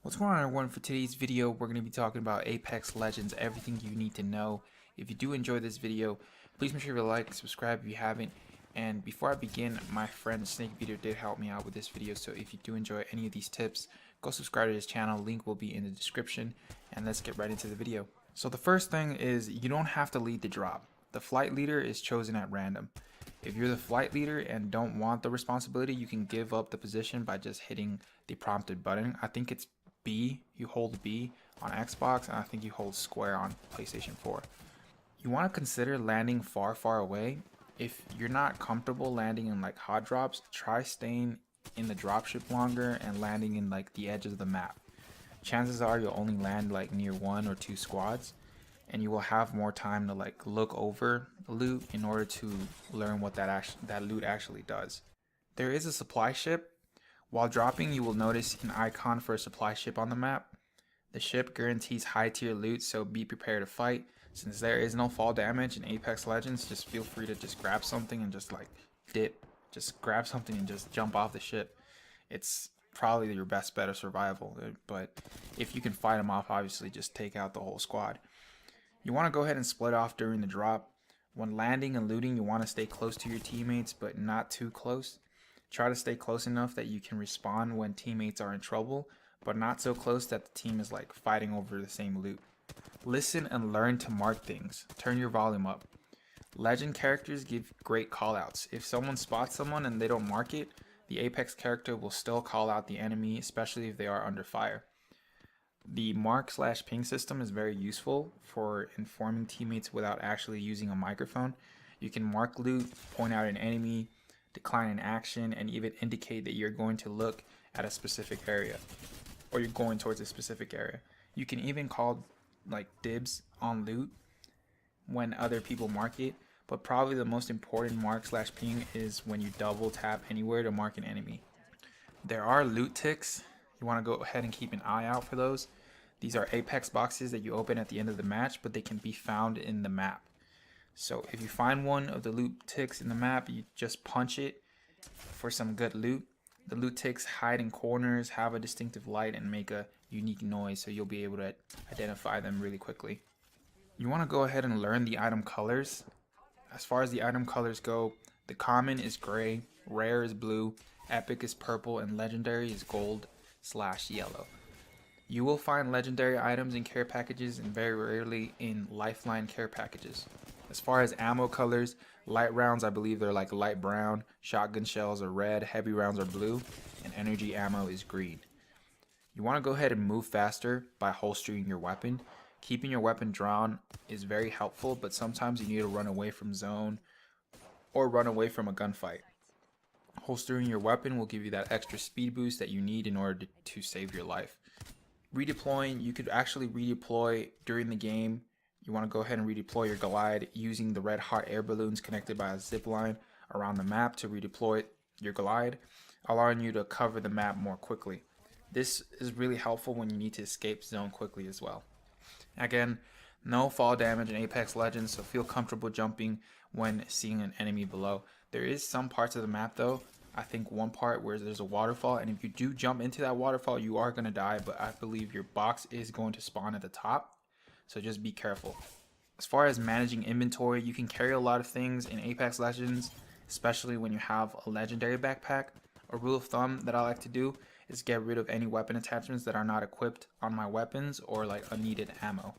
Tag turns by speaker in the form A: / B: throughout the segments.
A: What's going on, everyone? For today's video, we're going to be talking about Apex Legends, everything you need to know. If you do enjoy this video, please make sure to like, subscribe if you haven't. And before I begin, my friend Snake Beater did help me out with this video, so if you do enjoy any of these tips, go subscribe to his channel. Link will be in the description, and let's get right into the video. So the first thing is, you don't have to lead the drop. The flight leader is chosen at random. If you're the flight leader and don't want the responsibility, you can give up the position by just hitting the prompted button. I think it's B, you hold B on Xbox, and I think you hold square on PlayStation 4. You want to consider landing far away. If you're not comfortable landing in like hot drops, try staying in the dropship longer and landing in like the edge of the map. Chances are you'll only land like near 1 or 2 squads, and you will have more time to like look over the loot in order to learn what that loot actually does. There is a supply ship. While dropping, you will notice an icon for a supply ship on the map. The ship guarantees high tier loot, so be prepared to fight. Since there is no fall damage in Apex Legends, just feel free to just grab something and just like dip. Just grab something and just jump off the ship. It's probably your best bet of survival, but if you can fight them off, obviously just take out the whole squad. You want to go ahead and split off during the drop. When landing and looting, you want to stay close to your teammates, but not too close. Try to stay close enough that you can respawn when teammates are in trouble, but not so close that the team is like fighting over the same loot. Listen and learn to mark things. Turn your volume up. Legend characters give great callouts. If someone spots someone and they don't mark it, the Apex character will still call out the enemy, especially if they are under fire. The mark/ping system is very useful for informing teammates without actually using a microphone. You can mark loot, point out an enemy, decline an action, and even indicate that you're going to look at a specific area or you're going towards a specific area. You can even call like dibs on loot when other people mark it, but probably the most important mark/ping is when you double tap anywhere to mark an enemy. There are loot ticks. You want to go ahead and keep an eye out for those. These are Apex boxes that you open at the end of the match, but they can be found in the map. So if you find one of the loot ticks in the map, you just punch it for some good loot. The loot ticks hide in corners, have a distinctive light, and make a unique noise, so you'll be able to identify them really quickly. You want to go ahead and learn the item colors. As far as the item colors go, the common is gray, rare is blue, epic is purple, and legendary is gold/yellow. You will find legendary items in care packages and very rarely in lifeline care packages. As far as ammo colors, light rounds, I believe they're like light brown, shotgun shells are red, heavy rounds are blue, and energy ammo is green. You want to go ahead and move faster by holstering your weapon. Keeping your weapon drawn is very helpful, but sometimes you need to run away from zone or run away from a gunfight. Holstering your weapon will give you that extra speed boost that you need in order to save your life. Redeploying, you could actually redeploy during the game. You want to go ahead and redeploy your glide using the red hot air balloons connected by a zip line around the map to redeploy your glide, allowing you to cover the map more quickly. This is really helpful when you need to escape zone quickly as well. Again, no fall damage in Apex Legends, so feel comfortable jumping when seeing an enemy below. There is some parts of the map though, I think one part where there's a waterfall, and if you do jump into that waterfall, you are going to die, but I believe your box is going to spawn at the top, so just be careful. As far as managing inventory, you can carry a lot of things in Apex Legends, especially when you have a legendary backpack. A rule of thumb that I like to do is get rid of any weapon attachments that are not equipped on my weapons or like unneeded ammo.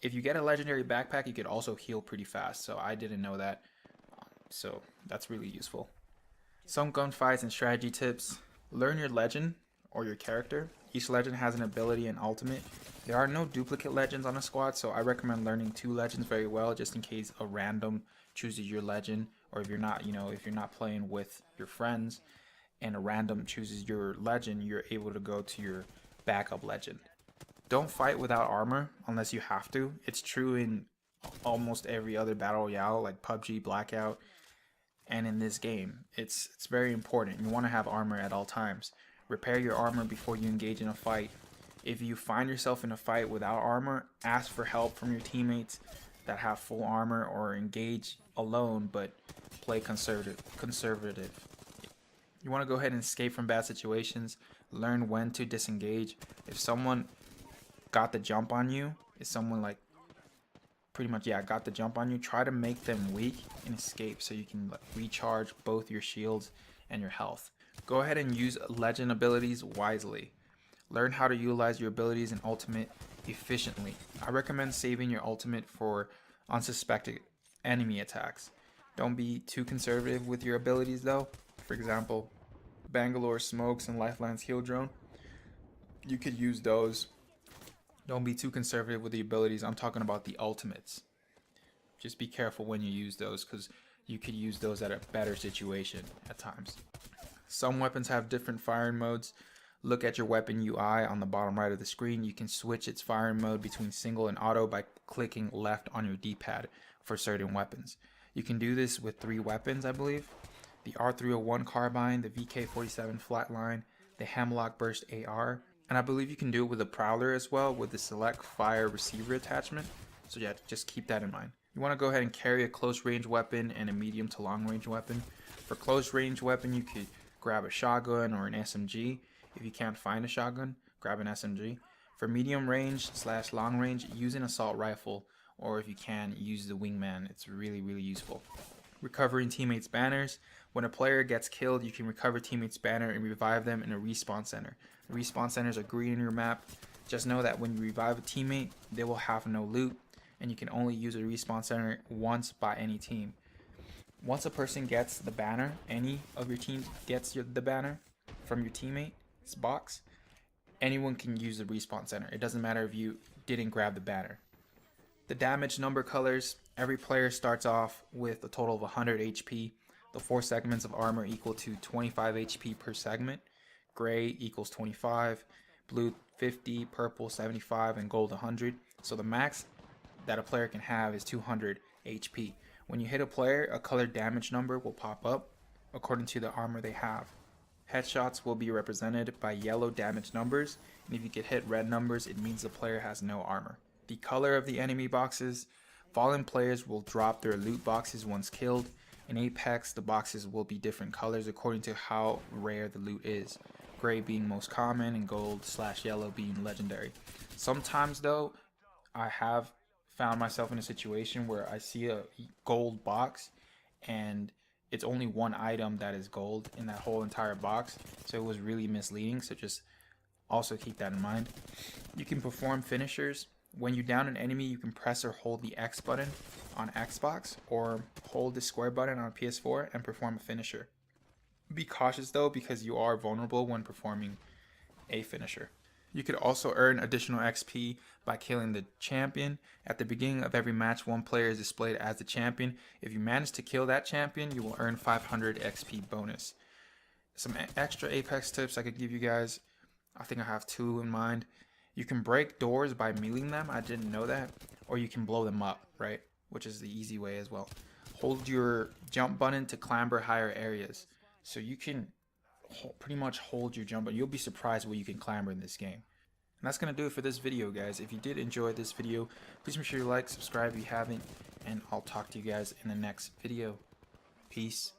A: If you get a legendary backpack, you could also heal pretty fast, so I didn't know that, so that's really useful. Some gunfights and strategy tips. Learn your legend or your character. Each legend has an ability and ultimate. There are no duplicate legends on a squad, so I recommend learning 2 legends very well, just in case a random chooses your legend, or if you're not, if you're not playing with your friends and a random chooses your legend, you're able to go to your backup legend. Don't fight without armor unless you have to. It's true in almost every other battle royale like PUBG, Blackout, and in this game. It's very important. You want to have armor at all times. Repair your armor before you engage in a fight. If you find yourself in a fight without armor, ask for help from your teammates that have full armor, or engage alone but play conservative. You want to go ahead and escape from bad situations, learn when to disengage. If someone got the jump on you, if someone like pretty much, yeah, got the jump on you, try to make them weak and escape so you can like, recharge both your shields and your health. Go ahead and use legend abilities wisely. Learn how to utilize your abilities and ultimate efficiently. I recommend saving your ultimate for unsuspected enemy attacks. Don't be too conservative with your abilities though. For example, Bangalore smokes and Lifeline's heal drone. You could use those. Don't be too conservative with the abilities. I'm talking about the ultimates. Just be careful when you use those because you could use those at a better situation at times. Some weapons have different firing modes. Look at your weapon UI on the bottom right of the screen. You can switch its firing mode between single and auto by clicking left on your D-pad for certain weapons. You can do this with 3 weapons, I believe. The R301 carbine, the VK47 flatline, the Hemlock Burst AR, and I believe you can do it with a Prowler as well with the select fire receiver attachment. So yeah, just keep that in mind. You want to go ahead and carry a close range weapon and a medium to long range weapon. For close range weapon, you could grab a shotgun or an SMG. If you can't find a shotgun, grab an SMG. For medium range / long range, use an assault rifle, or if you can, use the wingman. It's really useful. Recovering teammates' banners. When a player gets killed, you can recover teammates' banner and revive them in a respawn center. The respawn centers are green in your map. Just know that when you revive a teammate, they will have no loot, and you can only use a respawn center once by any team. Once a person gets the banner, any of your team gets the banner from your teammate's box, anyone can use the respawn center. It doesn't matter if you didn't grab the banner. The damage number colors. Every player starts off with a total of 100 HP. The 4 segments of armor equal to 25 HP per segment. Gray equals 25, blue 50, purple 75, and gold 100. So the max that a player can have is 200 HP. When you hit a player, a colored damage number will pop up according to the armor they have. Headshots will be represented by yellow damage numbers, and if you get hit red numbers, it means the player has no armor. The color of the enemy boxes. Fallen players will drop their loot boxes once killed. In Apex, the boxes will be different colors according to how rare the loot is. Gray being most common and gold / yellow being legendary. Sometimes though, I have found myself in a situation where I see a gold box and it's only one item that is gold in that whole entire box. So it was really misleading. So just also keep that in mind. You can perform finishers. When you down an enemy, you can press or hold the X button on Xbox or hold the square button on PS4 and perform a finisher. Be cautious though, because you are vulnerable when performing a finisher. You could also earn additional XP by killing the champion. At the beginning of every match, one player is displayed as the champion. If you manage to kill that champion, you will earn 500 XP bonus. Some extra Apex tips I could give you guys. I think I have 2 in mind. You can break doors by meleeing them. I didn't know that. Or you can blow them up, right? Which is the easy way as well. Hold your jump button to clamber higher areas. So you can pretty much hold your jump button. You'll be surprised what you can clamber in this game. And that's going to do it for this video, guys. If you did enjoy this video, please make sure you like, subscribe if you haven't, and I'll talk to you guys in the next video. Peace.